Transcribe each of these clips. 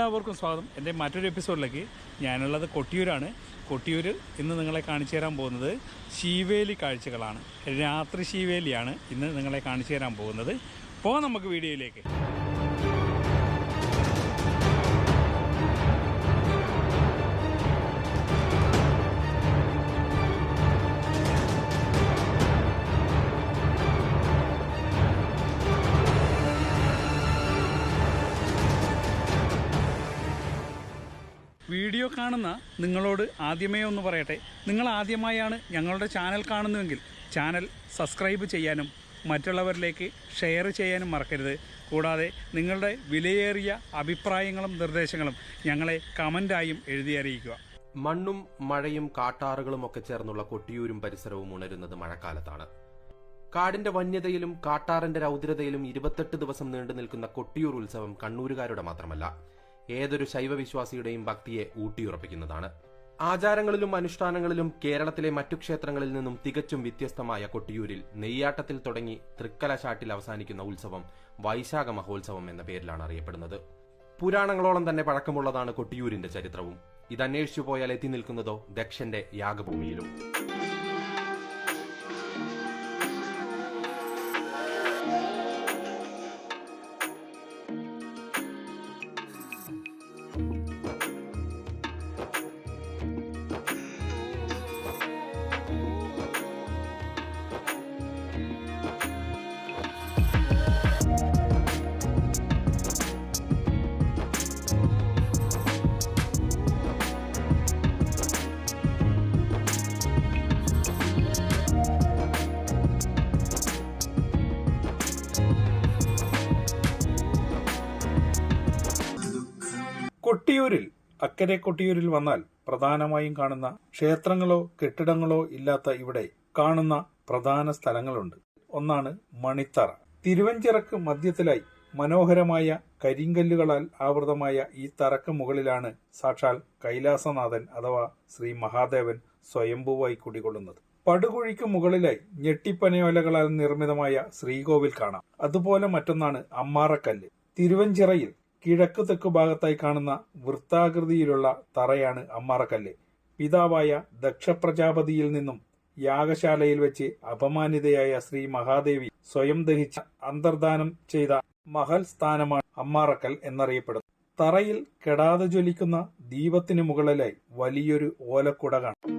എല്ലാവർക്കും സ്വാഗതം. എൻ്റെ മറ്റൊരു എപ്പിസോഡിലേക്ക്. ഞാനുള്ളത് കൊട്ടിയൂരാണ്. കൊട്ടിയൂരിൽ ഇന്ന് നിങ്ങളെ കാണിച്ചു തരാൻ പോകുന്നത് ശീവേലി കാഴ്ചകളാണ്. രാത്രി ശീവേലിയാണ് ഇന്ന് നിങ്ങളെ കാണിച്ചു തരാൻ പോകുന്നത്. പോകാം നമുക്ക് വീഡിയോയിലേക്ക്. വീഡിയോ കാണുന്ന നിങ്ങളോട് ആദ്യമേ ഒന്ന് പറയട്ടെ, നിങ്ങൾ ആദ്യമായാണ് ഞങ്ങളുടെ ചാനൽ കാണുന്നുവെങ്കിൽ ചാനൽ സബ്സ്ക്രൈബ് ചെയ്യാനും മറ്റുള്ളവരിലേക്ക് ഷെയർ ചെയ്യാനും മറക്കരുത്. കൂടാതെ നിങ്ങളുടെ വിലയേറിയ അഭിപ്രായങ്ങളും നിർദ്ദേശങ്ങളും ഞങ്ങളെ കമൻ്റായും എഴുതി അറിയിക്കുക. മണ്ണും മഴയും കാട്ടാറുകളും ഒക്കെ ചേർന്നുള്ള കൊട്ടിയൂരും പരിസരവും ഉണരുന്നത് മഴക്കാലത്താണ്. കാടിന്റെ വന്യതയിലും കാട്ടാറിന്റെ രൗദ്രതയിലും 28 ദിവസം നീണ്ടു നിൽക്കുന്ന കൊട്ടിയൂർ ഉത്സവം കണ്ണൂരുകാരുടെ മാത്രമല്ല, ഏതൊരു ശൈവവിശ്വാസിയുടെയും ഭക്തിയെ ഊട്ടിയുറപ്പിക്കുന്നതാണ്. ആചാരങ്ങളിലും അനുഷ്ഠാനങ്ങളിലും കേരളത്തിലെ മറ്റു ക്ഷേത്രങ്ങളിൽ നിന്നും തികച്ചും വ്യത്യസ്തമായ കൊട്ടിയൂരിൽ നെയ്യാട്ടത്തിൽ തുടങ്ങി തൃക്കലശാട്ടിൽ അവസാനിക്കുന്ന ഉത്സവം വൈശാഖ മഹോത്സവം എന്ന പേരിലാണ് അറിയപ്പെടുന്നത്. പുരാണങ്ങളോളം തന്നെ പഴക്കമുള്ളതാണ് കൊട്ടിയൂരിന്റെ ചരിത്രവും. ഇതന്വേഷിച്ചു പോയാൽ എത്തി നിൽക്കുന്നതോ ദക്ഷന്റെ യാഗഭൂമിയിലും. കൊട്ടിയൂരിൽ, അക്കരെ കൊട്ടിയൂരിൽ വന്നാൽ പ്രധാനമായും കാണുന്ന ക്ഷേത്രങ്ങളോ കെട്ടിടങ്ങളോ ഇല്ലാത്ത ഇവിടെ കാണുന്ന പ്രധാന സ്ഥലങ്ങളുണ്ട്. ഒന്നാണ് മണിത്തറ. തിരുവഞ്ചിറക്ക് മധ്യത്തിലായി മനോഹരമായ കരിങ്കല്ലുകളാൽ ആവൃതമായ ഈ തറക്ക് മുകളിലാണ് സാക്ഷാൽ കൈലാസനാഥൻ അഥവാ ശ്രീ മഹാദേവൻ സ്വയംഭൂവായി കുടികൊള്ളുന്നത്. പടുകുഴിക്ക് മുകളിലായി ഞെട്ടിപ്പനയോലകളാൽ നിർമ്മിതമായ ശ്രീകോവിൽ കാണാം. അതുപോലെ മറ്റൊന്നാണ് അമ്മാറക്കല്ല്. തിരുവഞ്ചിറയിൽ കിഴക്ക് തെക്ക് ഭാഗത്തായി കാണുന്ന വൃത്താകൃതിയിലുള്ള തറയാണ് അമ്മാറക്കല്ല്. പിതാവായ ദക്ഷപ്രജാപതിയിൽ നിന്നും യാഗശാലയിൽ വെച്ച് അപമാനിതയായ ശ്രീ മഹാദേവി സ്വയം ദഹിച്ച് അന്തർദാനം ചെയ്ത മഹൽ സ്ഥാനമാണ് അമ്മാറക്കൽ എന്നറിയപ്പെടുന്നത്. തറയിൽ കെടാതെ ജ്വലിക്കുന്ന ദീപത്തിനു മുകളിലായി വലിയൊരു ഓലക്കുട കാണാം.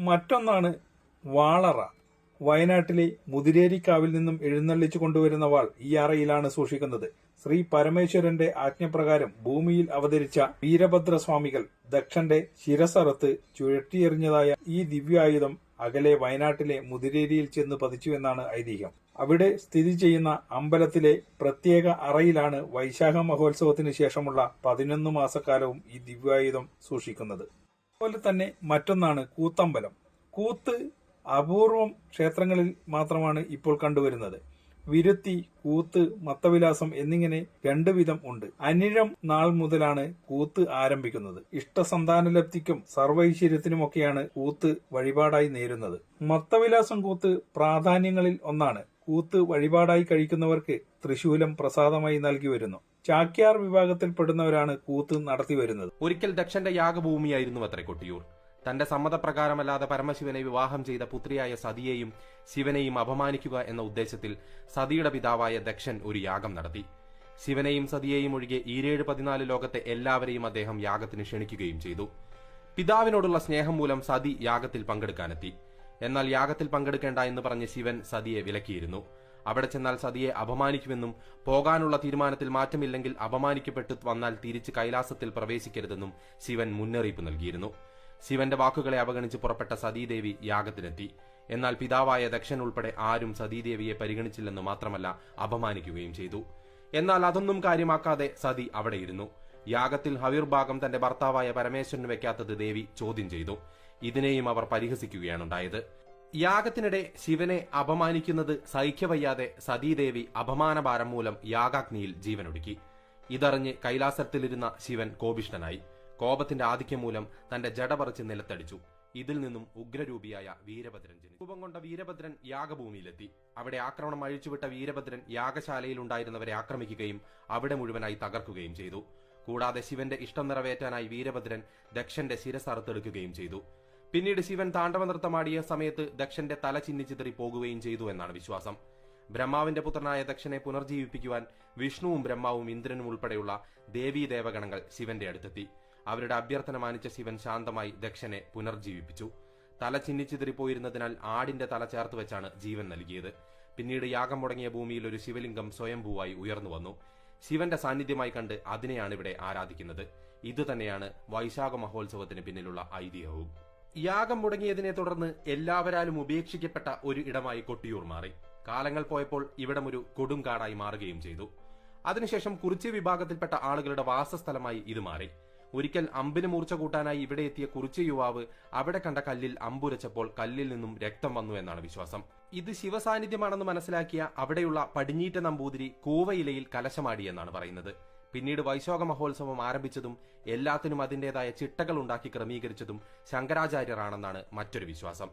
മറ്റൊന്നാണ് വാളറ. വയനാട്ടിലെ മുതിരേരിക്കാവിൽ നിന്നും എഴുന്നള്ളിച്ചു കൊണ്ടുവരുന്ന വാൾ ഈ അറയിലാണ് സൂക്ഷിക്കുന്നത്. ശ്രീ പരമേശ്വരന്റെ ആജ്ഞപ്രകാരം ഭൂമിയിൽ അവതരിച്ച വീരഭദ്രസ്വാമികൾ ദക്ഷന്റെ ശിരസറുത്ത് ചുഴറ്റിയെറിഞ്ഞതായ ഈ ദിവ്യായുധം അകലെ വയനാട്ടിലെ മുതിരേരിയിൽ ചെന്ന് പതിച്ചുവെന്നാണ് ഐതിഹ്യം. അവിടെ സ്ഥിതി ചെയ്യുന്ന അമ്പലത്തിലെ പ്രത്യേക അറയിലാണ് വൈശാഖ മഹോത്സവത്തിന് ശേഷമുള്ള 11 മാസക്കാലവും ഈ ദിവ്യായുധം സൂക്ഷിക്കുന്നത്. അതുപോലെ തന്നെ മറ്റൊന്നാണ് കൂത്തമ്പലം. കൂത്ത് അപൂർവം ക്ഷേത്രങ്ങളിൽ മാത്രമാണ് ഇപ്പോൾ കണ്ടുവരുന്നത്. വിരുത്തി, കൂത്ത്, മത്തവിലാസം എന്നിങ്ങനെ 2 വിധം ഉണ്ട്. അനിഴം നാൾ മുതലാണ് കൂത്ത് ആരംഭിക്കുന്നത്. ഇഷ്ടസന്താനലബ്ധിക്കും സർവൈശ്വര്യത്തിനുമൊക്കെയാണ് കൂത്ത് വഴിപാടായി നേരുന്നത്. മത്തവിലാസം കൂത്ത് പ്രാധാന്യങ്ങളിൽ ഒന്നാണ്. കൂത്ത് വഴിപാടായി കഴിക്കുന്നവർക്ക് തൃശൂലം പ്രസാദമായി നൽകി വരുന്നു. ചാക്യാർ വിഭാഗത്തിൽപ്പെടുന്നവരാണ് കൂത്ത് നടത്തിവരുന്നത്. ഒരിക്കൽ ദക്ഷന്റെ യാഗഭൂമിയായിരുന്നു അത്രേ കൊട്ടിയൂർ. തന്റെ സമ്മതപ്രകാരമല്ലാതെ പരമശിവനെ വിവാഹം ചെയ്ത പുത്രിയായ സതിയെയും ശിവനെയും അപമാനിക്കുക എന്ന ഉദ്ദേശത്തിൽ സതിയുടെ പിതാവായ ദക്ഷൻ ഒരു യാഗം നടത്തി. ശിവനെയും സതിയെയും ഒഴികെ 14 ലോകത്തെ എല്ലാവരെയും അദ്ദേഹം യാഗത്തിന് ക്ഷണിക്കുകയും ചെയ്തു. പിതാവിനോടുള്ള സ്നേഹം മൂലം സതി യാഗത്തിൽ പങ്കെടുക്കാനെത്തി. എന്നാൽ യാഗത്തിൽ പങ്കെടുക്കേണ്ട എന്ന് പറഞ്ഞ് ശിവൻ സതിയെ വിലക്കിയിരുന്നു. അവിടെ ചെന്നാൽ സതിയെ അപമാനിക്കുമെന്നും പോകാനുള്ള തീരുമാനത്തിൽ മാറ്റമില്ലെങ്കിൽ അപമാനിക്കപ്പെട്ടു വന്നാൽ തിരിച്ച് കൈലാസത്തിൽ പ്രവേശിക്കരുതെന്നും ശിവൻ മുന്നറിയിപ്പ് നൽകിയിരുന്നു. ശിവന്റെ വാക്കുകളെ അവഗണിച്ച് പുറപ്പെട്ട സതീദേവി യാഗത്തിനെത്തി. എന്നാൽ പിതാവായ ദക്ഷൻ ഉൾപ്പെടെ ആരും സതീദേവിയെ പരിഗണിച്ചില്ലെന്ന് മാത്രമല്ല അപമാനിക്കുകയും ചെയ്തു. എന്നാൽ അതൊന്നും കാര്യമാക്കാതെ സതി അവിടെയിരുന്നു. യാഗത്തിൽ ഹവിർഭാഗം തന്റെ ഭർത്താവായ പരമേശ്വരന് വെക്കാത്തത് ദേവി ചോദ്യം ചെയ്തു. ഇതിനെയും അവർ പരിഹസിക്കുകയാണുണ്ടായത്. യാഗത്തിനിടെ ശിവനെ അപമാനിക്കുന്നത് സഹിക്കവയ്യാതെ സതീദേവി അപമാനഭാരം മൂലം യാഗാഗ്നിയിൽ ജീവനൊടുക്കി. ഇതറിഞ്ഞ് കൈലാസത്തിലിരുന്ന ശിവൻ കോപിഷ്ഠനായി. കോപത്തിന്റെ ആധിക്യം മൂലം തന്റെ ജട പറിച്ച് നിലത്തടിച്ചു. ഇതിൽ നിന്നും ഉഗ്രരൂപിയായ വീരഭദ്രൻ ജനിച്ചു. രൂപം കൊണ്ട വീരഭദ്രൻ യാഗഭൂമിയിലെത്തി. അവിടെ ആക്രമണം അഴിച്ചുവിട്ട വീരഭദ്രൻ യാഗശാലയിലുണ്ടായിരുന്നവരെ ആക്രമിക്കുകയും അവിടെ മുഴുവനായി തകർക്കുകയും ചെയ്തു. കൂടാതെ ശിവന്റെ ഇഷ്ടം നിറവേറ്റാനായി വീരഭദ്രൻ ദക്ഷന്റെ ശിരസറുത്തെടുക്കുകയും ചെയ്തു. പിന്നീട് ശിവൻ താണ്ഡവ നൃത്തമാടിയ സമയത്ത് ദക്ഷന്റെ തല ചിന്നിച്ചിതറി പോകുകയും ചെയ്തു എന്നാണ് വിശ്വാസം. ബ്രഹ്മാവിന്റെ പുത്രനായ ദക്ഷനെ പുനർജീവിപ്പിക്കുവാൻ വിഷ്ണുവും ബ്രഹ്മാവും ഇന്ദ്രനും ഉൾപ്പെടെയുള്ള ദേവീദേവഗണങ്ങൾ ശിവന്റെ അടുത്തെത്തി. അവരുടെ അഭ്യർത്ഥന മാനിച്ച ശിവൻ ശാന്തമായി ദക്ഷനെ പുനർജീവിപ്പിച്ചു. തല ചിന്നിച്ചിതറിപ്പോയിരുന്നതിനാൽ ആടിന്റെ തല ചേർത്ത് വെച്ചാണ് ജീവൻ നൽകിയത്. പിന്നീട് യാഗം മുടങ്ങിയ ഭൂമിയിൽ ഒരു ശിവലിംഗം സ്വയംഭൂവായി ഉയർന്നു വന്നു. ശിവന്റെ സാന്നിധ്യമായി കണ്ട് അതിനെയാണ് ഇവിടെ ആരാധിക്കുന്നത്. ഇതുതന്നെയാണ് വൈശാഖ മഹോത്സവത്തിന് പിന്നിലുള്ള ഐതിഹ്യവും. യാഗം മുടങ്ങിയതിനെ തുടർന്ന് എല്ലാവരാലും ഉപേക്ഷിക്കപ്പെട്ട ഒരു ഇടമായി കൊട്ടിയൂർ മാറി. കാലങ്ങൾ പോയപ്പോൾ ഇവിടം ഒരു കൊടുങ്കാടായി മാറുകയും ചെയ്തു. അതിനുശേഷം കുറിച്യ വിഭാഗത്തിൽപ്പെട്ട ആളുകളുടെ വാസസ്ഥലമായി ഇത് മാറി. ഒരിക്കൽ അമ്പിന് മൂർച്ച കൂട്ടാനായി ഇവിടെ എത്തിയ കുറിച്യ യുവാവ് അവിടെ കണ്ട കല്ലിൽ അമ്പുരച്ചപ്പോൾ കല്ലിൽ നിന്നും രക്തം വന്നു എന്നാണ് വിശ്വാസം. ഇത് ശിവസാന്നിധ്യമാണെന്ന് മനസ്സിലാക്കിയ അവിടെയുള്ള പടിഞ്ഞീറ്റ നമ്പൂതിരി കൂവയിലയിൽ കലശമാടിയെന്നാണ് പറയുന്നത്. പിന്നീട് വൈശാഖ മഹോത്സവം ആരംഭിച്ചതും എല്ലാത്തിനും അതിന്റേതായ ചിട്ടകൾ ഉണ്ടാക്കി ക്രമീകരിച്ചതും ശങ്കരാചാര്യരാണെന്നാണ് മറ്റൊരു വിശ്വാസം.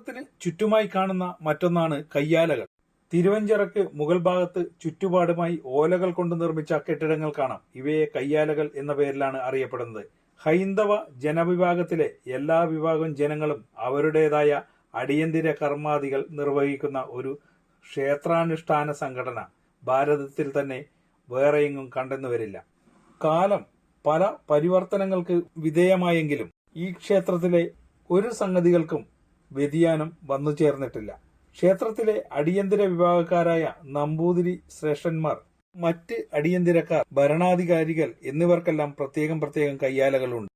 ക്ഷേത്രത്തിന് ചുറ്റുമായി കാണുന്ന മറ്റൊന്നാണ് കയ്യാലകൾ. തിരുവഞ്ചിറക്ക് മുകൾ ഭാഗത്ത് ചുറ്റുപാടുമായി ഓലകൾ കൊണ്ട് നിർമ്മിച്ച കെട്ടിടങ്ങൾ കാണാം. ഇവയെ കയ്യാലകൾ എന്ന പേരിലാണ് അറിയപ്പെടുന്നത്. ഹൈന്ദവ ജനവിഭാഗത്തിലെ എല്ലാ വിഭാഗം ജനങ്ങളും അവരുടേതായ അടിയന്തര കർമാദികൾ നിർവഹിക്കുന്ന ഒരു ക്ഷേത്രാനുഷ്ഠാന സംഘടന ഭാരതത്തിൽ തന്നെ വേറെയെങ്ങും കണ്ടെന്നു വരില്ല. കാലം പല പരിവർത്തനങ്ങൾക്ക് വിധേയമായെങ്കിലും ഈ ക്ഷേത്രത്തിലെ ഒരു സംഗതികൾക്കും വ്യതിയാനം വന്നു ചേർന്നിട്ടില്ല. ക്ഷേത്രത്തിലെ അടിയന്തര വിഭാഗക്കാരായ നമ്പൂതിരി ശ്രേഷ്ഠന്മാർ, മറ്റ് അടിയന്തരക്കാർ, ഭരണാധികാരികൾ എന്നിവർക്കെല്ലാം പ്രത്യേകം കയ്യാലകളുണ്ട്.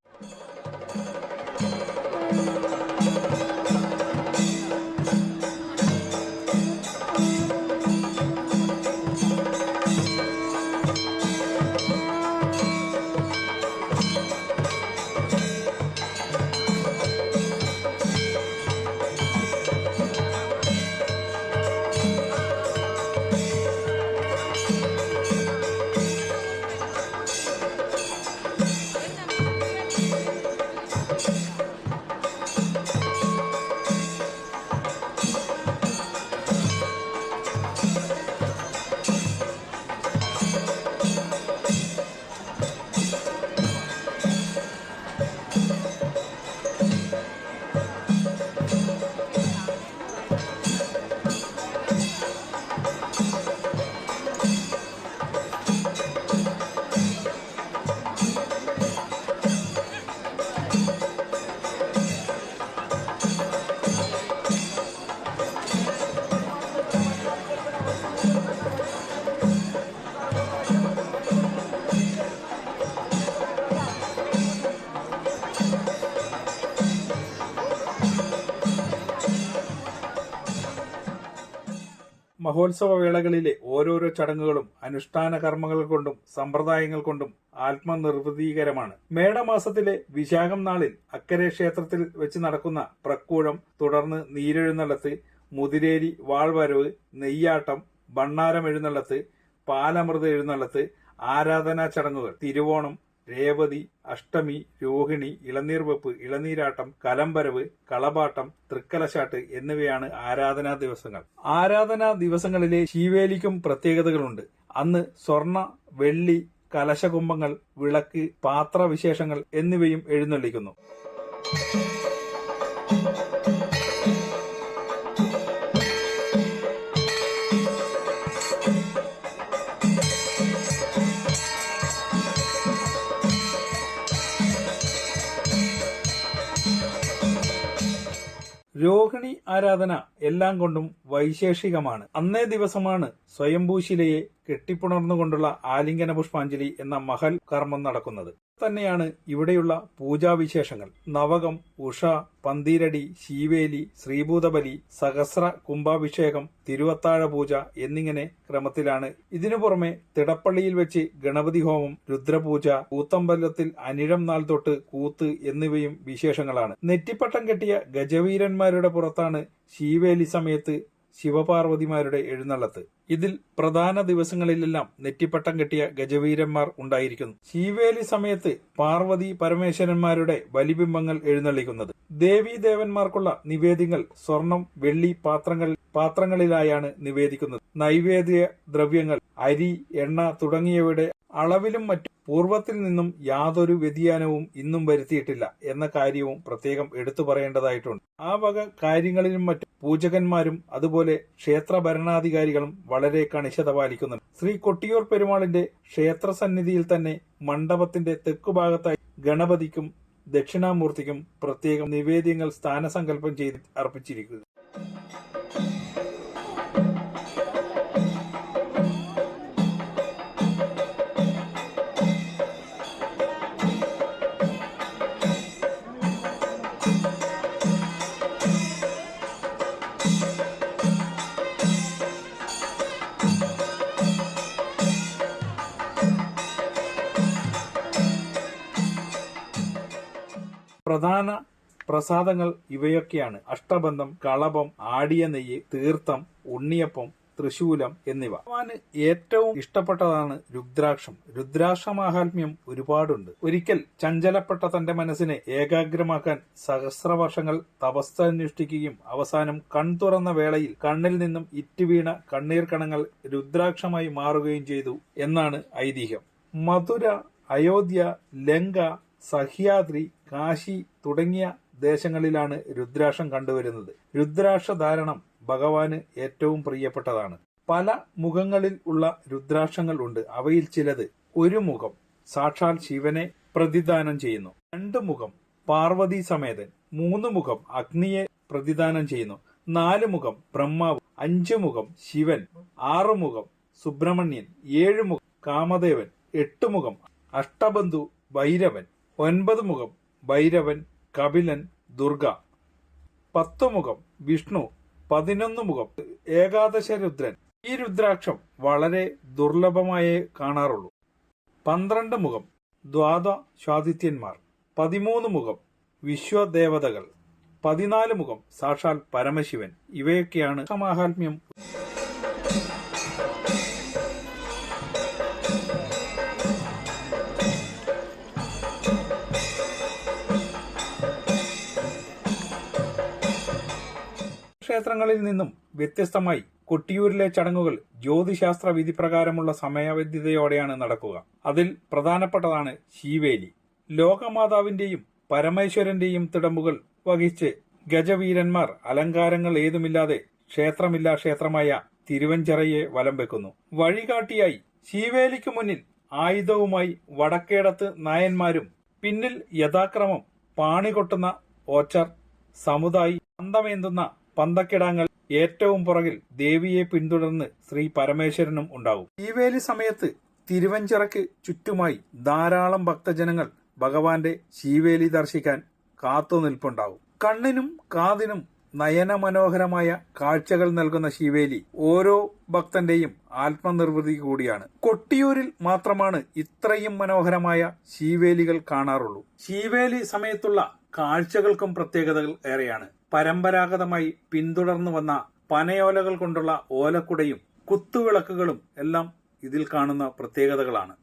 മഹോത്സവ വേളകളിലെ ഓരോരോ ചടങ്ങുകളും അനുഷ്ഠാന കർമ്മങ്ങൾ കൊണ്ടും സമ്പ്രദായങ്ങൾ കൊണ്ടും ആത്മനിർവൃതീകരമാണ്. മേടമാസത്തിലെ വിശാഖം നാളിൽ അക്കരെ ക്ഷേത്രത്തിൽ വെച്ച് നടക്കുന്ന പ്രക്കൂഴം, തുടർന്ന് നീരെഴുന്നള്ളത്ത്, മുതിരേരി വാൾവരവ്, നെയ്യാട്ടം, ഭണ്ണാരം എഴുന്നള്ളത്ത്, പാലമൃത എഴുന്നള്ളത്ത്, ആരാധനാ ചടങ്ങുകൾ, തിരുവോണം, രേവതി, അഷ്ടമി, രോഹിണി, ഇളനീർവെപ്പ്, ഇളനീരാട്ടം, കലംവരവ്, കളപാട്ടം, തൃക്കലശാട്ട് എന്നിവയാണ് ആരാധനാ ദിവസങ്ങൾ. ആരാധനാ ദിവസങ്ങളിലെ ശീവേലിക്കും പ്രത്യേകതകളുണ്ട്. അന്ന് സ്വർണ്ണ, വെള്ളി, കലശകുംഭങ്ങൾ, വിളക്ക്, പാത്രവിശേഷങ്ങൾ എന്നിവയും എഴുന്നള്ളിക്കുന്നു. രോഹിണി ആരാധന എല്ലാം കൊണ്ടും വൈശേഷികമാണ്. അന്നേ ദിവസമാണ് സ്വയംഭൂശിലയെ കെട്ടിപ്പുണർന്നുകൊണ്ടുള്ള ആലിംഗന പുഷ്പാഞ്ജലി എന്ന മഹൽ കർമ്മം നടക്കുന്നത്. തന്നെയാണ് ഇവിടെയുള്ള പൂജാവിശേഷങ്ങൾ. നവകം, ഉഷ, പന്തീരടി, ശീവേലി, ശ്രീഭൂതബലി, സഹസ്ര കുംഭാഭിഷേകം, തിരുവത്താഴ പൂജ എന്നിങ്ങനെ ക്രമത്തിലാണ്. ഇതിനു പുറമെ തിടപ്പള്ളിയിൽ വെച്ച് ഗണപതി ഹോമം, രുദ്രപൂജ, കൂത്തമ്പലത്തിൽ അനിഴം നാൾ തൊട്ട് കൂത്ത് എന്നിവയും വിശേഷങ്ങളാണ്. നെറ്റിപ്പട്ടം കെട്ടിയ ഗജവീരന്മാരുടെ പുറത്താണ് ശീവേലി സമയത്ത് ശിവപാർവതിമാരുടെ എഴുന്നള്ളത്ത്. ഇതിൽ പ്രധാന ദിവസങ്ങളിലെല്ലാം നെറ്റിപ്പട്ടം കെട്ടിയ ഗജവീരന്മാർ ഉണ്ടായിരിക്കുന്നു. ശീവേലി സമയത്ത് പാർവതി പരമേശ്വരന്മാരുടെ ബലിബിംബങ്ങൾ എഴുന്നള്ളിക്കുന്നത്. ദേവീദേവന്മാർക്കുള്ള നിവേദ്യങ്ങൾ സ്വർണം, വെള്ളി പാത്രങ്ങളിലായാണ് നിവേദിക്കുന്നത്. നൈവേദ്യ ദ്രവ്യങ്ങൾ അരി, എണ്ണ തുടങ്ങിയവയുടെ അളവിലും മറ്റും പൂർവത്തിൽ നിന്നും യാതൊരു വ്യതിയാനവും ഇന്നും വരുത്തിയിട്ടില്ല എന്ന കാര്യവും പ്രത്യേകം എടുത്തു പറയേണ്ടതായിട്ടുണ്ട്. ആ വക കാര്യങ്ങളിലും മറ്റും പൂജകന്മാരും അതുപോലെ ക്ഷേത്ര ഭരണാധികാരികളും വളരെ കണിശത പാലിക്കുന്നുണ്ട്. ശ്രീ കൊട്ടിയൂർ പെരുമാളിന്റെ ക്ഷേത്രസന്നിധിയിൽ തന്നെ മണ്ഡപത്തിന്റെ തെക്കുഭാഗത്തായി ഗണപതിക്കും ദക്ഷിണാമൂർത്തിക്കും പ്രത്യേകം നിവേദ്യങ്ങൾ സ്ഥാനസങ്കല്പം ചെയ്ത് അർപ്പിച്ചിരിക്കുന്നു. പ്രധാന പ്രസാദങ്ങൾ ഇവയൊക്കെയാണ്: അഷ്ടബന്ധം, കളഭം, ആടിയ നെയ്യ്, തീർത്ഥം, ഉണ്ണിയപ്പം, തൃശൂലം എന്നിവ. ഭഗവാന് ഏറ്റവും ഇഷ്ടപ്പെട്ടതാണ് രുദ്രാക്ഷം. രുദ്രാക്ഷ മാഹാത്മ്യം ഒരുപാടുണ്ട്. ഒരിക്കൽ ചഞ്ചലപ്പെട്ട തന്റെ മനസ്സിനെ ഏകാഗ്രമാക്കാൻ സഹസ്രവർഷങ്ങൾ തപസ്സനുഷ്ഠിക്കുകയും അവസാനം കൺതുറന്ന വേളയിൽ കണ്ണിൽ നിന്നും ഇറ്റുവീണ കണ്ണീർ കണങ്ങൾ രുദ്രാക്ഷമായി മാറുകയും ചെയ്തു എന്നാണ് ഐതിഹ്യം. മധുര, അയോധ്യ, ലങ്ക, സഹ്യാദ്രി, കാശി തുടങ്ങിയ ദേശങ്ങളിലാണ് രുദ്രാക്ഷം കണ്ടുവരുന്നത്. രുദ്രാക്ഷ ധാരണം ഭഗവാന് ഏറ്റവും പ്രിയപ്പെട്ടതാണ്. പല മുഖങ്ങളിൽ ഉള്ള രുദ്രാക്ഷങ്ങൾ ഉണ്ട്. അവയിൽ ചിലത് ഒരു മുഖം സാക്ഷാൽ ശിവനെ പ്രതിദാനം ചെയ്യുന്നു, 2 മുഖം പാർവതി സമേതൻ, 3 മുഖം അഗ്നിയെ പ്രതിദാനം ചെയ്യുന്നു, 4 മുഖം ബ്രഹ്മാവ്, 5 മുഖം ശിവൻ, 6 മുഖം സുബ്രഹ്മണ്യൻ, 7 മുഖം കാമദേവൻ, 8 മുഖം അഷ്ടബന്ധു ഭൈരവൻ, 9 മുഖം ഭൈരവൻ, കപിലൻ, ദുർഗ, 10 മുഖം വിഷ്ണു, 11 മുഖം ഏകാദശ രുദ്രൻ. ഈ രുദ്രാക്ഷം വളരെ ദുർലഭമായേ കാണാറുള്ളൂ. 12 മുഖം ദ്വാദശാദിത്യന്മാർ, 13 മുഖം വിശ്വദേവതകൾ, 14 മുഖം സാക്ഷാൽ പരമശിവൻ. ഇവയൊക്കെയാണ് മാഹാത്മ്യം. ക്ഷേത്രങ്ങളിൽ നിന്നും വ്യത്യസ്തമായി കൊട്ടിയൂരിലെ ചടങ്ങുകൾ ജ്യോതിശാസ്ത്ര വിധിപ്രകാരമുള്ള സമയബന്ധിതയോടെയാണ് നടക്കുക. അതിൽ പ്രധാനപ്പെട്ടതാണ് ശീവേലി. ലോകമാതാവിന്റെയും പരമേശ്വരന്റെയും തിടമ്പുകൾ വഹിച്ച് ഗജവീരന്മാർ അലങ്കാരങ്ങൾ ഏതുമില്ലാതെ ക്ഷേത്രമില്ലാ ക്ഷേത്രമായ തിരുവഞ്ചിറയെ വലം വെക്കുന്നു. വഴികാട്ടിയായി ശീവേലിക്കു മുന്നിൽ ആയുധവുമായി വടക്കേടത്ത് നായന്മാരും പിന്നിൽ യഥാക്രമം പാണികൊട്ടുന്ന ഓച്ചർ, സമുദായി, പന്തമേന്തുന്ന പന്തക്കിടാങ്ങൾ, ഏറ്റവും പുറകിൽ ദേവിയെ പിന്തുടർന്ന് ശ്രീ പരമേശ്വരനും ഉണ്ടാവും. ശീവേലി സമയത്ത് തിരുവഞ്ചിറയ്ക്ക് ചുറ്റുമായി ധാരാളം ഭക്തജനങ്ങൾ ഭഗവാന്റെ ശീവേലി ദർശിക്കാൻ കാത്തുനിൽപ്പുണ്ടാവും. കണ്ണിനും കാതിനും നയനമനോഹരമായ കാഴ്ചകൾ നൽകുന്ന ശീവേലി ഓരോ ഭക്തന്റെയും ആത്മനിർവൃതി കൂടിയാണ്. കൊട്ടിയൂരിൽ മാത്രമാണ് ഇത്രയും മനോഹരമായ ശീവേലികൾ കാണാറുള്ളൂ. ശീവേലി സമയത്തുള്ള കാഴ്ചകൾക്കും പ്രത്യേകതകൾ ഏറെയാണ്. പരമ്പരാഗതമായി പിന്തുടർന്നു വന്ന പനയോലകൾ കൊണ്ടുള്ള ഓലക്കുടയും കുത്തുവിളക്കുകളും എല്ലാം ഇതിൽ കാണുന്ന പ്രത്യേകതകളാണ്.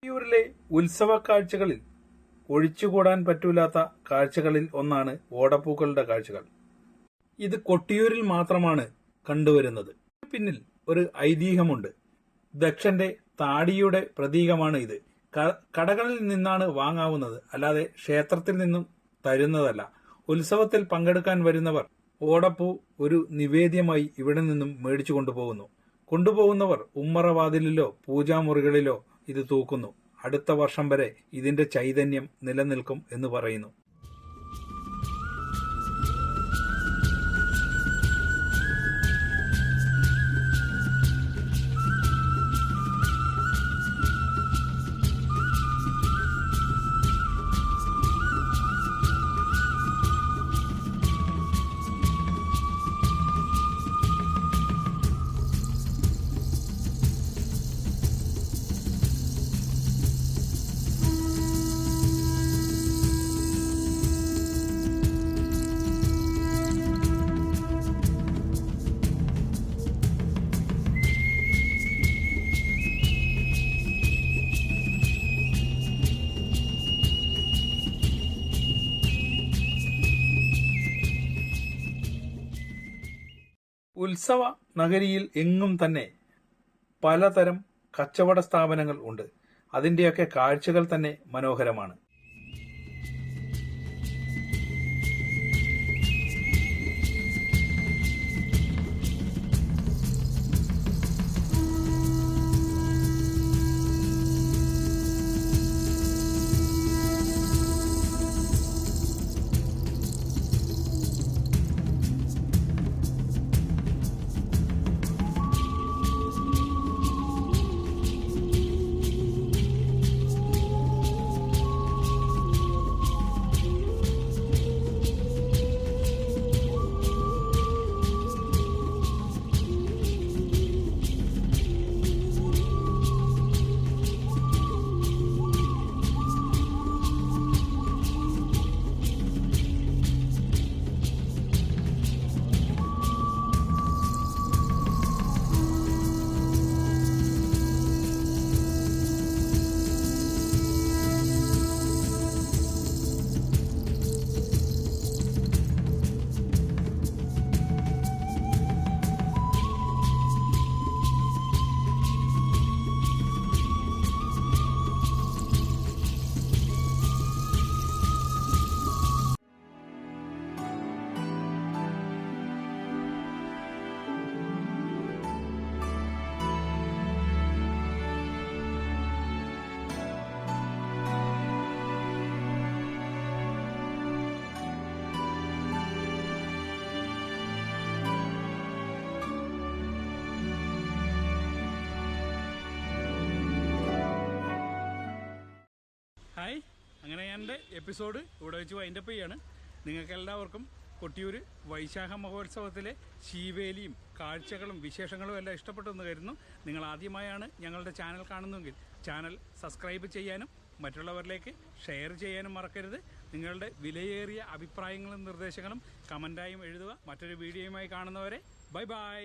കൊട്ടിയൂരിലെ ഉത്സവ കാഴ്ചകളിൽ ഒഴിച്ചുകൂടാൻ പറ്റൂലാത്ത കാഴ്ചകളിൽ ഒന്നാണ് ഓടപ്പൂക്കളുടെ കാഴ്ചകൾ. ഇത് കൊട്ടിയൂരിൽ മാത്രമാണ് കണ്ടുവരുന്നത്. പിന്നിൽ ഒരു ഐതിഹ്യമുണ്ട്. ദക്ഷന്റെ താടിയുടെ പ്രതീകമാണ് ഇത്. കടകളിൽ നിന്നാണ് വാങ്ങാവുന്നത്, അല്ലാതെ ക്ഷേത്രത്തിൽ നിന്നും തരുന്നതല്ല. ഉത്സവത്തിൽ പങ്കെടുക്കാൻ വരുന്നവർ ഓടപ്പൂ ഒരു നിവേദ്യമായി ഇവിടെ നിന്നും മേടിച്ചു കൊണ്ടുപോകുന്നവർ ഉമ്മറവാതിലിലോ പൂജാമുറികളിലോ ഇത് തൂക്കുന്നു. അടുത്ത വർഷം വരെ ഇതിന്റെ ചൈതന്യം നിലനിൽക്കും എന്ന് പറയുന്നു. ഉത്സവ നഗരിയിൽ എങ്ങും തന്നെ പലതരം കച്ചവട സ്ഥാപനങ്ങൾ ഉണ്ട്. അതിൻ്റെയൊക്കെ കാഴ്ചകൾ തന്നെ മനോഹരമാണ്. ഹായ്, അങ്ങനെ ഞാൻ എൻ്റെ എപ്പിസോഡ് ഇവിടെ വെച്ച് വൈൻഡപ്പ് ചെയ്യാണ്. നിങ്ങൾക്ക് എല്ലാവർക്കും കൊട്ടിയൂർ വൈശാഖ മഹോത്സവത്തിലെ ശീവേലിയും കാഴ്ചകളും വിശേഷങ്ങളും എല്ലാം ഇഷ്ടപ്പെട്ടു എന്ന് കരുതുന്നു. നിങ്ങൾ ആദ്യമായാണ് ഞങ്ങളുടെ ചാനൽ കാണുന്നതെങ്കിൽ ചാനൽ സബ്സ്ക്രൈബ് ചെയ്യാനും മറ്റുള്ളവരിലേക്ക് ഷെയർ ചെയ്യാനും മറക്കരുത്. നിങ്ങളുടെ വിലയേറിയ അഭിപ്രായങ്ങളും നിർദ്ദേശങ്ങളും കമൻറ്റായും എഴുതുക. മറ്റൊരു വീഡിയോയുമായി കാണുന്നവരെ ബൈ ബൈ.